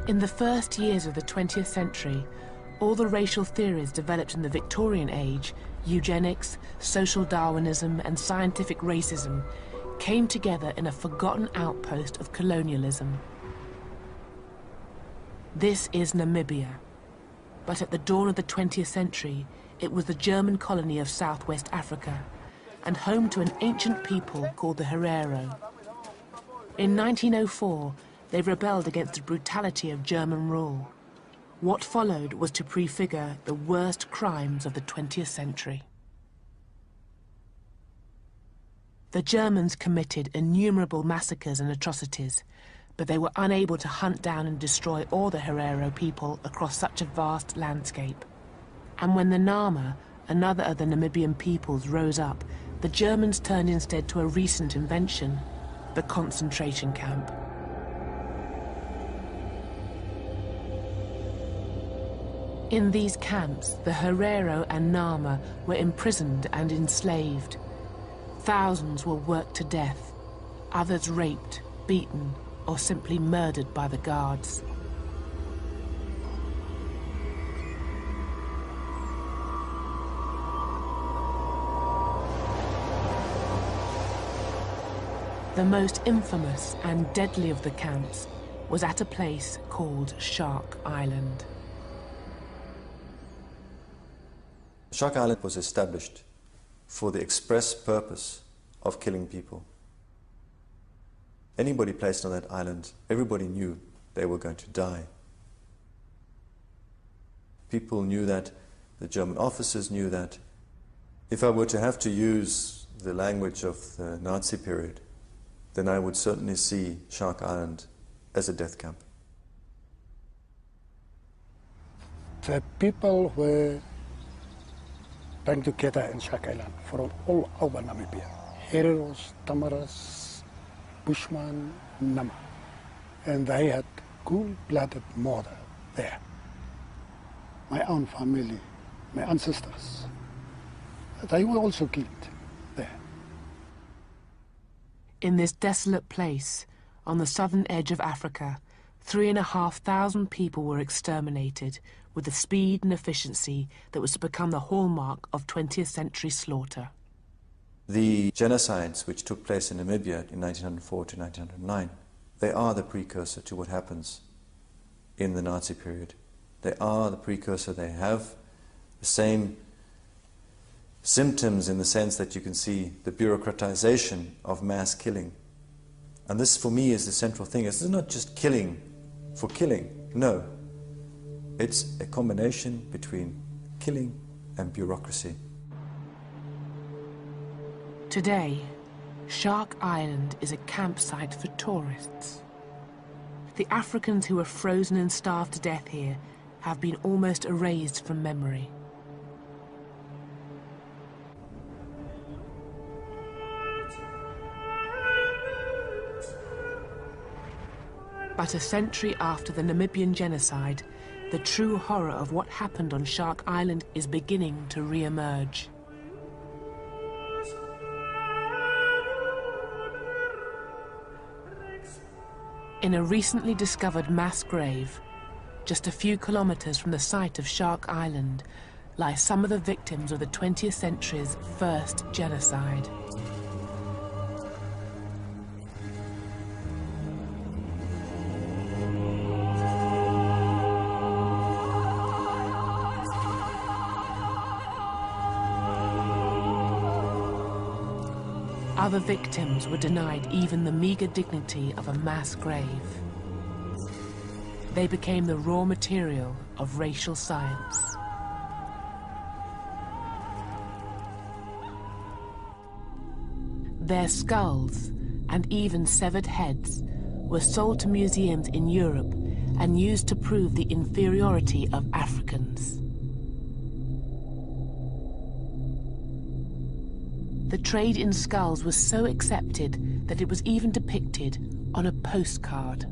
In the first years of the 20th century, all the racial theories developed in the Victorian age, eugenics, social Darwinism, and scientific racism, came together in a forgotten outpost of colonialism. This is Namibia, but at the dawn of the 20th century, it was the German colony of Southwest Africa, and home to an ancient people called the Herero. In 1904, they rebelled against the brutality of German rule. What followed was to prefigure the worst crimes of the 20th century. The Germans committed innumerable massacres and atrocities, but they were unable to hunt down and destroy all the Herero people across such a vast landscape. And when the Nama, another of the Namibian peoples, rose up, the Germans turned instead to a recent invention, the concentration camp. In these camps, the Herero and Nama were imprisoned and enslaved. Thousands were worked to death, others raped, beaten, or simply murdered by the guards. The most infamous and deadly of the camps was at a place called Shark Island. Shark Island was established for the express purpose of killing people. Anybody placed on that island, everybody knew they were going to die. People knew that, the German officers knew that. If I were to have to use the language of the Nazi period, then I would certainly see Shark Island as a death camp. The people were band together in Shark Island from all over Namibia. Hereros, Tamaras, Bushman, Nama. And they had cool-blooded murder there. My own family, my ancestors, they were also killed there. In this desolate place, on the southern edge of Africa, 3,500 people were exterminated with the speed and efficiency that was to become the hallmark of 20th century slaughter. The genocides which took place in Namibia in 1904 to 1909, they are the precursor to what happens in the Nazi period. They are the precursor. They have the same symptoms in the sense that you can see the bureaucratization of mass killing. And this, for me, is the central thing. It's not just killing for killing. No. It's a combination between killing and bureaucracy. Today, Shark Island is a campsite for tourists. The Africans who were frozen and starved to death here have been almost erased from memory. But a century after the Namibian genocide, the true horror of what happened on Shark Island is beginning to re-emerge. In a recently discovered mass grave, just a few kilometers from the site of Shark Island, lie some of the victims of the 20th century's first genocide. Other victims were denied even the meager dignity of a mass grave. They became the raw material of racial science. Their skulls and even severed heads were sold to museums in Europe and used to prove the inferiority of Africans. The trade in skulls was so accepted that it was even depicted on a postcard.